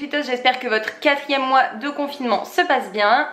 Fritos, j'espère que votre 4e mois de confinement se passe bien.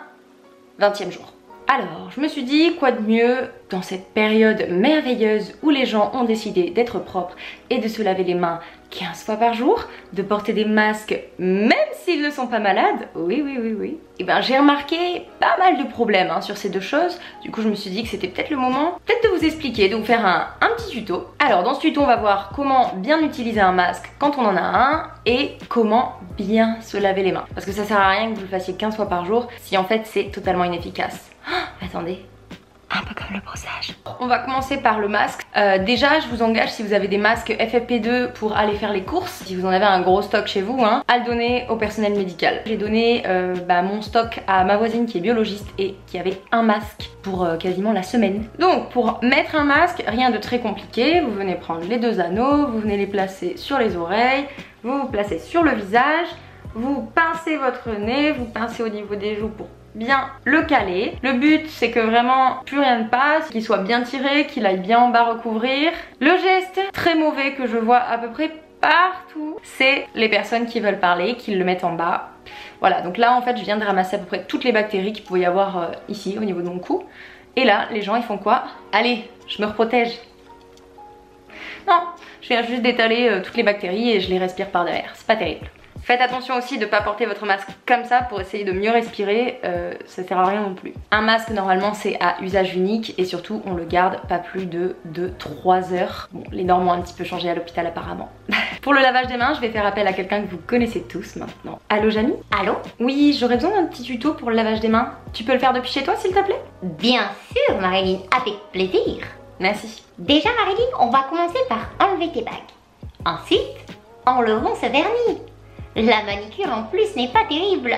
20e jour. Alors, je me suis dit, quoi de mieux dans cette période merveilleuse où les gens ont décidé d'être propres et de se laver les mains 15 fois par jour, de porter des masques même s'ils ne sont pas malades. Oui. Et ben j'ai remarqué pas mal de problèmes sur ces deux choses. Du coup je me suis dit que c'était peut-être le moment de vous expliquer, de vous faire un petit tuto. Alors dans ce tuto on va voir comment bien utiliser un masque quand on en a un et comment bien se laver les mains. Parce que ça sert à rien que vous le fassiez 15 fois par jour si en fait c'est totalement inefficace. Oh, attendez. Un peu comme le brossage. On va commencer par le masque. Déjà, je vous engage, si vous avez des masques FFP2 pour aller faire les courses, si vous en avez un gros stock chez vous, à le donner au personnel médical. J'ai donné mon stock à ma voisine qui est biologiste et qui avait un masque pour quasiment la semaine. Donc, pour mettre un masque, rien de très compliqué. Vous venez prendre les deux anneaux, vous venez les placer sur les oreilles, vous vous placez sur le visage, vous pincez votre nez, vous pincez au niveau des joues pour bien le caler. Le but c'est que vraiment plus rien ne passe, qu'il soit bien tiré, qu'il aille bien en bas recouvrir. Le geste très mauvais que je vois à peu près partout, c'est les personnes qui veulent parler, qui le mettent en bas. Voilà, donc là en fait je viens de ramasser à peu près toutes les bactéries qu'il pouvait y avoir ici au niveau de mon cou. Et là les gens ils font quoi? Allez, je me reprotège. Non, je viens juste d'étaler toutes les bactéries et je les respire par derrière, c'est pas terrible. Faites attention aussi de ne pas porter votre masque comme ça pour essayer de mieux respirer, ça sert à rien non plus. Un masque normalement c'est à usage unique et surtout on le garde pas plus de 3 heures. Bon, les normes ont un petit peu changé à l'hôpital apparemment. Pour le lavage des mains, je vais faire appel à quelqu'un que vous connaissez tous maintenant. Allô Jamie? Allô? Oui, j'aurais besoin d'un petit tuto pour le lavage des mains. Tu peux le faire depuis chez toi s'il te plaît? Bien sûr Marilyn, avec plaisir. Merci. Déjà Marilyn, on va commencer par enlever tes bagues. Ensuite, enlevons ce vernis. La manicure en plus n'est pas terrible.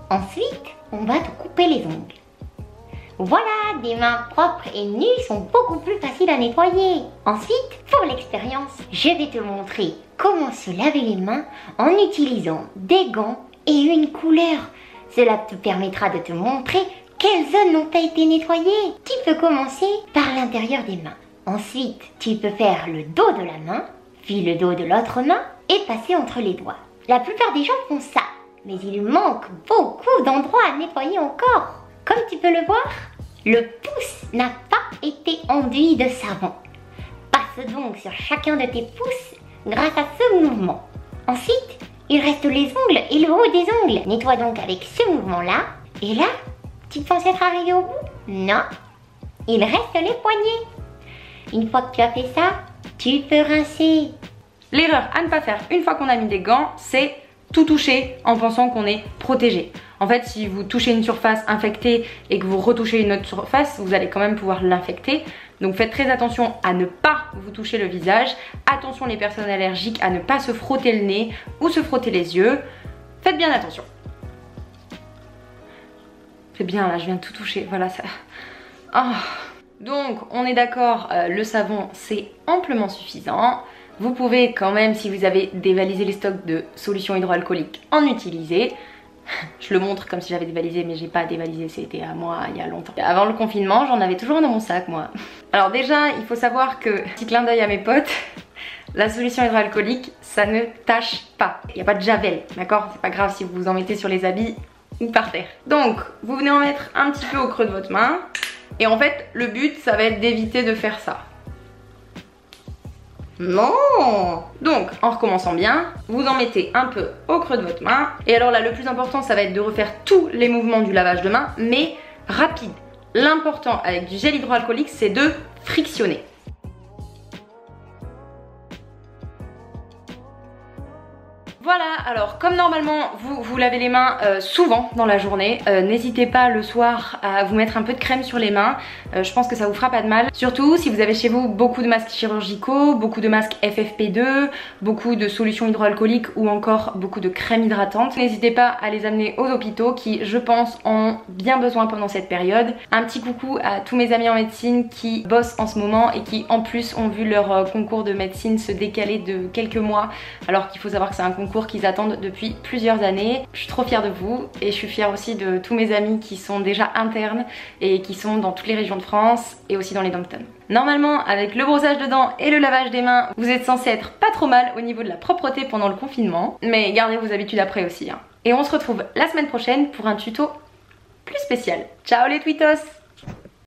Ensuite, on va te couper les ongles. Voilà, des mains propres et nues sont beaucoup plus faciles à nettoyer. Ensuite, pour l'expérience, je vais te montrer comment se laver les mains en utilisant des gants et une couleur. Cela te permettra de te montrer quelles zones n'ont pas été nettoyées. Tu peux commencer par l'intérieur des mains. Ensuite, tu peux faire le dos de la main, puis le dos de l'autre main et passer entre les doigts. La plupart des gens font ça, mais il manque beaucoup d'endroits à nettoyer encore. Comme tu peux le voir, le pouce n'a pas été enduit de savon. Passe donc sur chacun de tes pouces grâce à ce mouvement. Ensuite, il reste les ongles et le haut des ongles. Nettoie donc avec ce mouvement-là. Et là, tu penses être arrivé au bout? Non, il reste les poignets. Une fois que tu as fait ça, tu peux rincer. L'erreur à ne pas faire une fois qu'on a mis des gants, c'est tout toucher en pensant qu'on est protégé. En fait, si vous touchez une surface infectée et que vous retouchez une autre surface, vous allez quand même pouvoir l'infecter. Donc faites très attention à ne pas vous toucher le visage. Attention les personnes allergiques à ne pas se frotter le nez ou se frotter les yeux. Faites bien attention. C'est bien là, je viens de tout toucher, voilà ça. Oh. Donc on est d'accord, le savon c'est amplement suffisant. Vous pouvez quand même, si vous avez dévalisé les stocks de solutions hydroalcooliques, en utiliser. Je le montre comme si j'avais dévalisé, mais j'ai pas dévalisé, c'était à moi il y a longtemps. Avant le confinement, j'en avais toujours un dans mon sac moi. Alors déjà, il faut savoir que, petit clin d'œil à mes potes, la solution hydroalcoolique, ça ne tâche pas. Il n'y a pas de javel, d'accord? C'est pas grave si vous vous en mettez sur les habits ou par terre. Donc, vous venez en mettre un petit peu au creux de votre main. Et en fait, le but, ça va être d'éviter de faire ça. Non! Donc, en recommençant bien, vous en mettez un peu au creux de votre main. Et alors là, le plus important, ça va être de refaire tous les mouvements du lavage de main, mais rapide. L'important avec du gel hydroalcoolique, c'est de frictionner. Voilà, alors comme normalement vous vous lavez les mains souvent dans la journée, n'hésitez pas le soir à vous mettre un peu de crème sur les mains, je pense que ça vous fera pas de mal. Surtout si vous avez chez vous beaucoup de masques chirurgicaux, beaucoup de masques FFP2, beaucoup de solutions hydroalcooliques ou encore beaucoup de crème hydratante. N'hésitez pas à les amener aux hôpitaux qui, je pense, en ont bien besoin pendant cette période. Un petit coucou à tous mes amis en médecine qui bossent en ce moment et qui en plus ont vu leur concours de médecine se décaler de quelques mois, alors qu'il faut savoir que c'est un concours concours qu'ils attendent depuis plusieurs années. Je suis trop fière de vous et je suis fière aussi de tous mes amis qui sont déjà internes et qui sont dans toutes les régions de France et aussi dans les dom-toms. Normalement, avec le brossage de dents et le lavage des mains, vous êtes censé être pas trop mal au niveau de la propreté pendant le confinement, mais gardez vos habitudes après aussi, hein. Et on se retrouve la semaine prochaine pour un tuto plus spécial. Ciao les tweetos!